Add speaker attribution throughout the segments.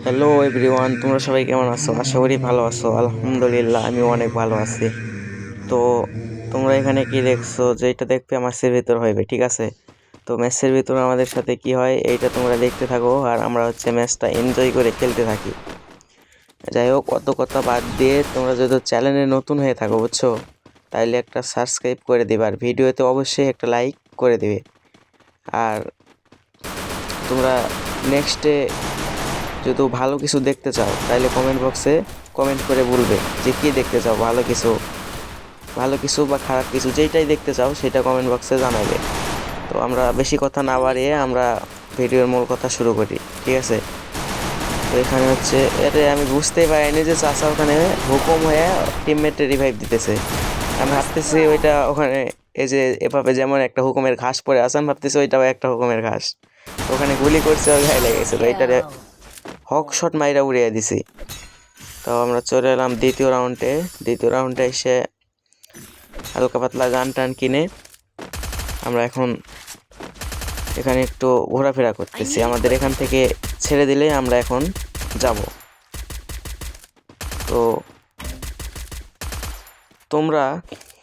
Speaker 1: Hello everyone, তোমরা সবাই কেমন আছো? আশা করি ভালো আছো। আলহামদুলিল্লাহ, আমি অনেক ভালো আছি। তো তোমরা এখানে কি দেখছো? যে এটা দেখবে ম্যাচের ভিতর হইবে, ঠিক আছে? তো ম্যাচের ভিতর আমাদের সাথে কি হয় এইটা তোমরা দেখতে থাকো, আর আমরা ম্যাচটা এনজয় করে খেলতে থাকি। যাই হোক, অত কথা বাদ দিয়ে তোমরা যদি চ্যানেলে নতুন হয়ে থাকো, বুঝছো, তাইলে একটা সাবস্ক্রাইব করে দিবে, আর ভিডিওতে অবশ্যই একটা লাইক করে দিবে। আর তোমরা নেক্সটে যদি ভালো কিছু দেখতে চাও তাহলে কমেন্ট বক্সে কমেন্ট করে বলবে যে কী দেখতে চাও, ভালো কিছু বা খারাপ কিছু, যেইটাই দেখতে চাও সেটা কমেন্ট বক্সে জানাবে। তো আমরা বেশি কথা না বাড়িয়ে আমরা ভিডিওর মূল কথা শুরু করি, ঠিক আছে? তো এখানে এটা আমি বুঝতেই পারিনি যে চাচা ওখানে হুকুম হয়ে টিমমেটে রিভাইভ দিতেছে। আমি ভাবতেছি ওইটা ওখানে এই যে এভাবে যেমন একটা হুকুমের ঘাস পড়ে আছে, আমি ভাবতেছি ওইটাও একটা হুকুমের ঘাস। ওখানে গুলি করছে, ওর গায়ে লেগেছিল, এইটারে হক শট মাইরা উড়িয়ে দিছি। তো আমরা চলে এলাম দ্বিতীয় রাউন্ডে এসে হালকা পাতলা গান টান কিনে আমরা এখন এখানে একটু ঘোরাফেরা করতেছি। আমাদের এখান থেকে ছেড়ে দিলে আমরা এখন যাব। তো তোমরা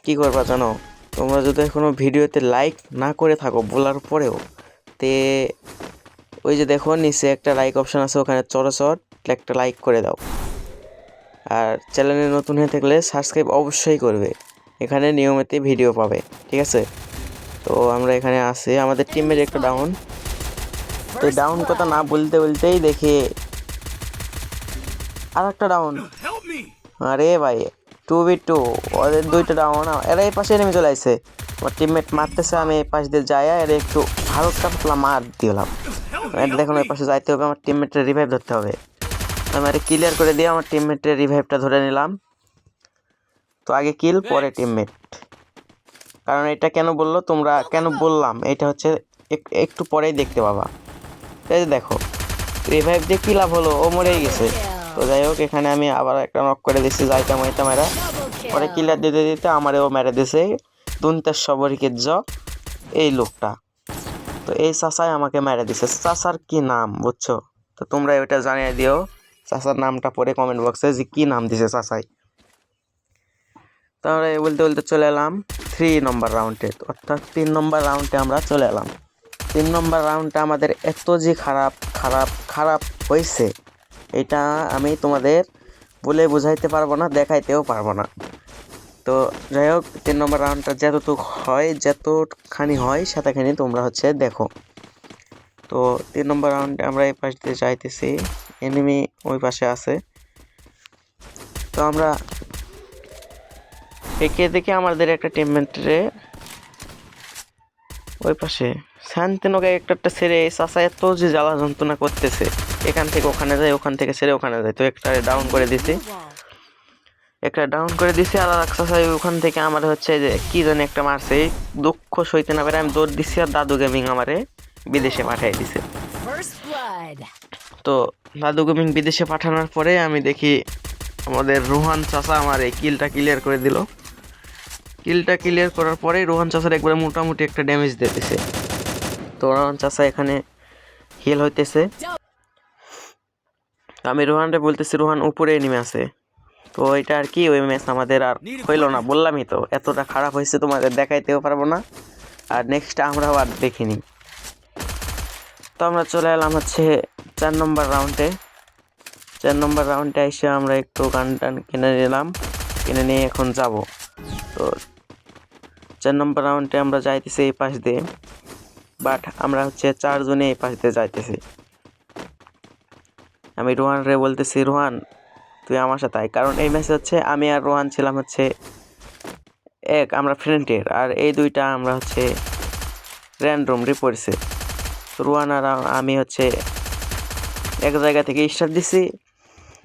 Speaker 1: কি করবা জানো? তোমরা যদি এখনো ভিডিওতে লাইক না করে থাকো বলার পরেও, তে ওই যে দেখো নিচে একটা লাইক অপশন আছে, ওখানে চট একটা লাইক করে দাও। আর চ্যানেলে নতুন হয়ে থাকলে সাবস্ক্রাইব অবশ্যই করবে, এখানে নিয়মিত ভিডিও পাবে, ঠিক আছে? তো আমরা এখানে আছি, আমাদের টিমের একটা ডাউন। তো ডাউন কথা না বলতেই দেখি আর একটা ডাউন। আরে ভাই, 2v2, ওদের দুইটা ডাউন, এরা এই পাশে নেমে চলে আসছে। আমার টিমমেট মারতেছে, আমি এই পাশ দিয়ে যাই, এর একটু হালকা পাতলা মার দিলাম। এটা দেখুন, ওই পাশে যাইতে হবে, আমার টিমমেটের রিভাইভ ধরতে হবে। আমি আরে ক্লিয়ার করে দিয়ে আমার টিমমেটের রিভাইভটা ধরে নিলাম। তো আগে কিল পরে টিমমেট, কারণ এটা কেন বললাম এটা একটু পরেই দেখতে পাবা। এই যে দেখো, রিভাইভ দিয়ে কী লাভ হলো, ও মরেই গেছে। তো যাই হোক, এখানে আমি আবার একটা নক করে দিচ্ছি, যাইতাম এটা মেরা, পরে কিলার দিতে দিতে আমারও মেরে দিছে দুনতের সবরিকে এই লোকটা। তো এই চাচাই আমাকে মেরে দিছে। চাচার কি নাম বুঝছো? তো তোমরা ওইটা জানিয়ে দিও, চাচার নামটা পরে কমেন্ট বক্সে যে কি নাম দিছে চাচাই। তাহলে বলতে বলতে চলে এলাম 3 নম্বর রাউন্ডে, অর্থাৎ 3 নম্বর রাউন্ডে আমরা চলে এলাম। 3 নম্বর রাউন্ডটা আমাদের এত যে খারাপ হয়েছে, এটা আমি তোমাদের বলে বোঝাইতে পারবো না, দেখাইতেও পারবো না। তো যাই হোক, 3 নম্বর রাউন্ডটা যতখানি হয় সেতখানি তোমরা দেখো। তো 3 নম্বর রাউন্ডে আমরা এই পাশ দিয়ে যাইতেছি, এনিমি ওই পাশে আছে। তো আমরা দেখে আমাদের একটা টিমমেটরে ওই পাশে শান্তিনগর একটা ছেড়ে চাচা এত যে জ্বালা যন্ত্রণা করতেছে, এখান থেকে ওখানে যায়, ওখান থেকে ছেড়ে ওখানে যায়। তো একটা ডাউন করে দিছি আর চাচা ওখান থেকে আমার যে কি জানি একটা মারছে, দুঃখ সইতে না পারে আমি দৌড় দিচ্ছি, আর দাদু গেমিং আমারে বিদেশে পাঠিয়ে দিছে। তো দাদু গেমিং বিদেশে পাঠানোর পরে আমি দেখি আমাদের রোহান চাচা আমার এই কিলটা ক্লিয়ার করে দিল। কিলটা ক্লিয়ার করার পরে রোহান চাচার একবারে মোটামুটি একটা ড্যামেজ দিতেছে। তো রোহান চাচা এখানে হিল হইতেছে, আমি রোহানরে বলতেছি রোহান উপরে নেমে আছে। তো এটা আর কি, ওই ম্যাচ আমাদের আর হইলো না, বললামই তো এতটা খারাপ হয়েছে তোমাদের দেখাইতেও পারবো না, আর নেক্সট আমরাও আর দেখিনি। তো আমরা চলে এলাম 4 নম্বর রাউন্ডে। 4 নম্বর রাউন্ডে এসে আমরা একটু গান টান কিনে নিয়ে এখন যাব। তো 4 নম্বর রাউন্ডে আমরা যাইতেছি এই পাশ দিয়ে, বাট আমরা 4 জনে এই পাশ দিয়ে যাইতেছি। আমি রোহানরে বলতেছি, রোহান তুই আমার সাথে আয়, কারণ এই ম্যাচে আমি আর রোহান ছিলাম আমরা ফ্রেন্ডের, আর এই দুইটা আমরা র্যান্ডমলি পড়ছে। রোহান আর আমি এক জায়গা থেকে স্টার্ট দিছি,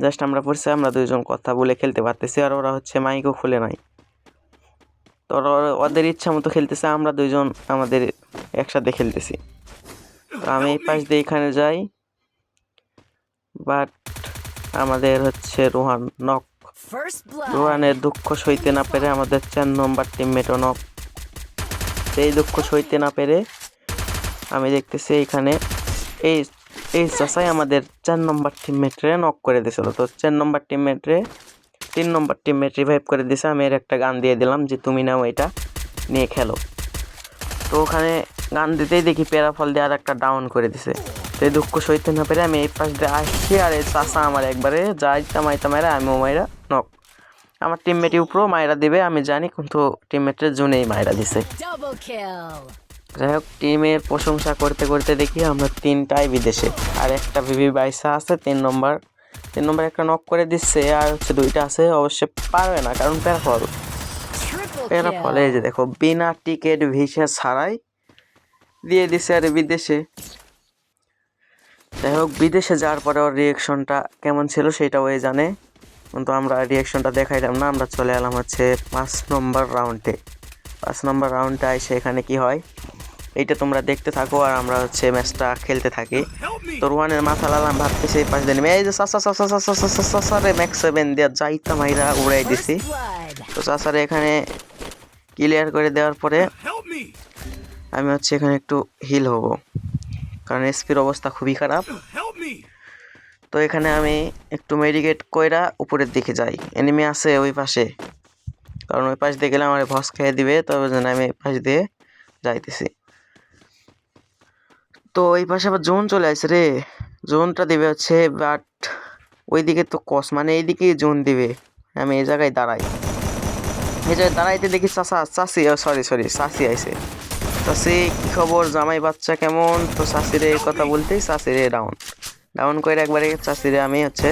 Speaker 1: জাস্ট আমরা পড়ছি, আমরা দুইজন কথা বলে খেলতে পারতেছি, আর ওরা মাইকও খুলে নাই। তো ওদের ইচ্ছা মতো খেলতেছে, আমরা দুইজন আমাদের একসাথে খেলতেছি। তো আমি এই পাশ দিয়ে এখানে যাই, বাট আমাদের রোহান নক। রোহানের দুঃখ সইতে না পেরে আমাদের 4 নম্বর টিমমেটও নক। সেই দুঃখ সইতে না পেরে আমি দেখতেছি এখানে এই এই চাচাই আমাদের 4 নম্বর টিমমেটরে নক করে দিয়েছিল। তো 4 নম্বর টিমমেটরে 3 নম্বর টিমমেট রিভাইভ করে দিয়েছে। আমি এর একটা গান দিয়ে দিলাম যে তুমি নাও এটা নিয়ে খেলো। তো ওখানে গান দিতেই দেখি প্যারাফল দিয়ে আর একটা ডাউন করে দিছে। তো এই দুঃখ সইতে না পেরে আমি এই পাশ দিয়ে আসছি, আর এই চাচা আমার একবারে যাইতা মাইতা মাইরা আমিও মাইরা নক। আমার টিমমেটই উপরও মাইরা দিবে আমি জানি, কিন্তু টিমমেটের জন্যই মাইরা দিছে। যাই হোক, টিমের প্রশংসা করতে করতে দেখি আমরা 3টাই বিদেশে, আর একটা ভিভি বাইসা আছে 3 নম্বর একটা নক করে দিচ্ছে, আর হচ্ছে 2টা আছে অবশ্যই পারবে না কারণ প্যারাফল এই যে দেখো বিনা টিকিট ভিসা ছাড়াই দিয়ে দিছে আর বিদেশে। যাই হোক, বিদেশে যাওয়ার পরে ওর রিয়েকশনটা কেমন ছিল সেটা ওই জানে, কিন্তু আমরা রিয়েকশনটা দেখাইলাম না। আমরা চলে এলাম হচ্ছে 5 নম্বর রাউন্ডে। 5 নম্বর রাউন্ডে এসে এখানে কি হয় এইটা তোমরা দেখতে থাকো, আর আমরা হচ্ছে ম্যাচটা খেলতে থাকি। তো রোহানের মাথা লালাম ভাবতেছি এই পাশ দিয়ে এই যে চাচারে ম্যাক্স 7 দিয়ে যাইতা মাইরা উড়াই দিছি। তো চাচারে এখানে ক্লিয়ার করে দেওয়ার পরে আমি হচ্ছে এখানে একটু হিল হব, কারণ এসপির অবস্থা খুবই খারাপ। তো এখানে আমি একটু মেডিকেট কইরা উপরের দিকে যাই, এনিমি আছে ওই পাশে, কারণ ওই পাশ দিয়ে গেলে আমার ভস খেয়ে দিবে। তবে যেন আমি এই পাশ দিয়ে যাইতেছি। তো এই পাশে আবার জোন চলে আসে রে, জোনটা দিবে হচ্ছে, বাট ওইদিকে তো কস মানে এইদিকেই জোন দিবে। আমি এই জায়গায় দাঁড়াই, এই জায়গায় দাঁড়াইতে দেখি চাচি আইছে। চাচি কি খবর, জামাই বাচ্চা কেমন? তো চাচিরে এই কথা বলতেই চাচিরে ডাউন করে একবারে চাচিরে আমি হচ্ছে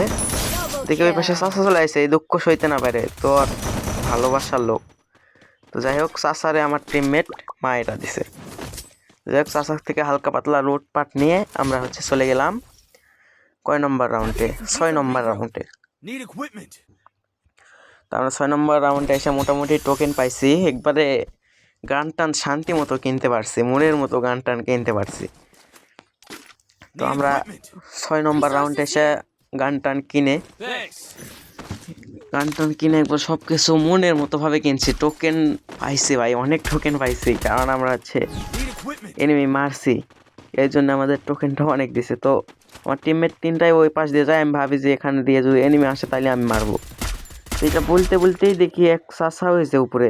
Speaker 1: দেখি ওই পাশে চাচা চলে আসে, এই দুঃখ সইতে না পারে তো আর ভালোবাসার লোক। তো যাই হোক, চাচারে আমার টিমমেট মায়েরা দিছে। যাই হোক, চাচার থেকে হালকা পাতলা রোড পাট নিয়ে আমরা হচ্ছে চলে গেলাম কয় নম্বর রাউন্ডে, 6 নম্বর রাউন্ডে। তো আমরা 6 নম্বর রাউন্ডে এসে মোটামুটি টোকেন পাইছি, একবারে গান টান শান্তি মতো কিনতে পারছি, মনের মতো গান টান কিনতে পারছি। তো আমরা 6 নম্বর রাউন্ডে এসে গান টান কিনে একবার সব কিছু মনের মতো ভাবে কিনছি। টোকেন পাইছি ভাই, অনেক টোকেন পাইছি, কারণ আমরা হচ্ছে এনিমি মারছি, এই জন্য আমাদের টোকেনটা অনেক দিছে। তো আমার টিমমেট 3টাই ওই পাশ দিয়ে যায়, আমি ভাবি যে এখানে দিয়ে যদি এনিমি আসে তাহলে আমি মারবো। তো এটা বলতেই দেখি এক চাচা হয়েছে উপরে,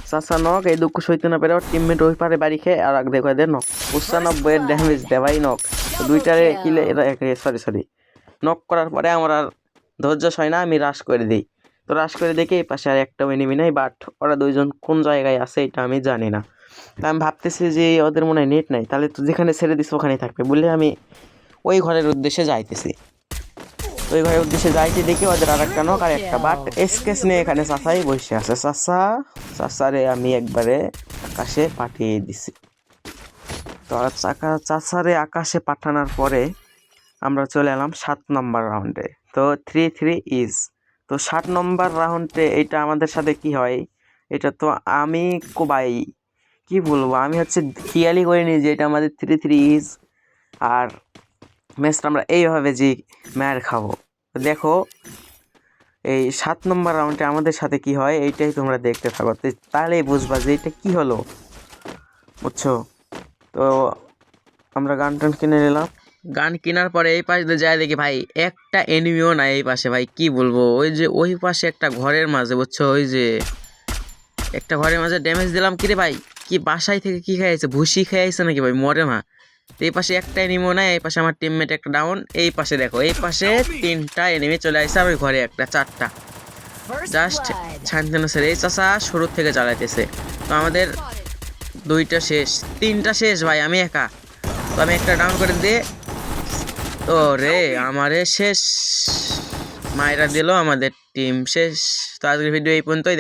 Speaker 1: চাচা নক। এই দুঃখ সইতে না পেরে টিমমেট ওই পারে বাড়ি খেয়ে আর দেখো এদের নক 95 ড্যামেজ দেওয়াই নক। তো 2টারে কিলে সরি নক করার পরে আমার আর ধৈর্য হয় না, আমি রাশ করে দিই। তো রাশ করে দেখি এই পাশে আর একটা এনিমি নাই, বাট ওরা 2জন কোন জায়গায় আছে এটা আমি জানি না। তা আমি ভাবতেছি যে ওদের মনে হয় নেট নাই, তাহলে তো যেখানে ছেড়ে দিচ্ছে ওখানেই থাকবে বলে আমি ওই ঘরের উদ্দেশ্যে যাইতেছি। ওই ঘরের উদ্দেশ্যে যাইতে দেখি ওদের আর একটা নক আর একটা, বাট স্কেচ নিয়ে এখানে চাচাই বসে আছে। চাচারে আমি একবারে আকাশে পাঠিয়ে দিছি। তো চাচারে আকাশে পাঠানোর পরে আমরা চলে এলাম 7 নম্বর রাউন্ডে। তো 3-3 ইজ। তো 7 নম্বর রাউন্ডে এটা আমাদের সাথে কি হয়, এটা তো আমি ভাই কি বলবো, আমি হচ্ছে খেয়ালই করিনি যে এটা আমাদের 3-3 ইজ, আর ম্যাচটা আমরা এইভাবে যে ম্যার খাবো। দেখো এই 7 নম্বর রাউন্ডে আমাদের সাথে কি হয় এইটাই তোমরা দেখতে থাকো, তাহলেই বুঝবা যে এটা কি হলো, বুঝছো? তো আমরা গান টান কিনে নিলাম, গান কেনার পরে এই পাশে যায় দেখি ভাই একটা এনিমিও নাই এই পাশে। ভাই কি বলবো, ওই পাশে একটা ঘরের মাঝে, বুঝছো, ওই যে একটা ঘরের মাঝে ড্যামেজ দিলাম। কিরে ভাই কি বাসায় থেকে কি খাইছে, ভুসি খাইছে নাকি ভাই, মরে না। এই পাশে একটা এনিমিও নাই, এই পাশে আমার টিমমেট একটা ডাউন। এই পাশে দেখো এই পাশে 3টা এনিমি চলে আসছে, আর ওই ঘরে একটা 4টা জাস্ট ছানতেন স্যার। এই চাচা শুরু থেকে চালাইতেছে। তো আমাদের 2টা শেষ, 3টা শেষ ভাই, আমি একা। তো আমি একটা ডাউন করে দিয়ে ও রে আমারে শেষ মাইরা দিল, আমাদের টিম শেষ। তো আজকের ভিডিও এই পর্যন্তই।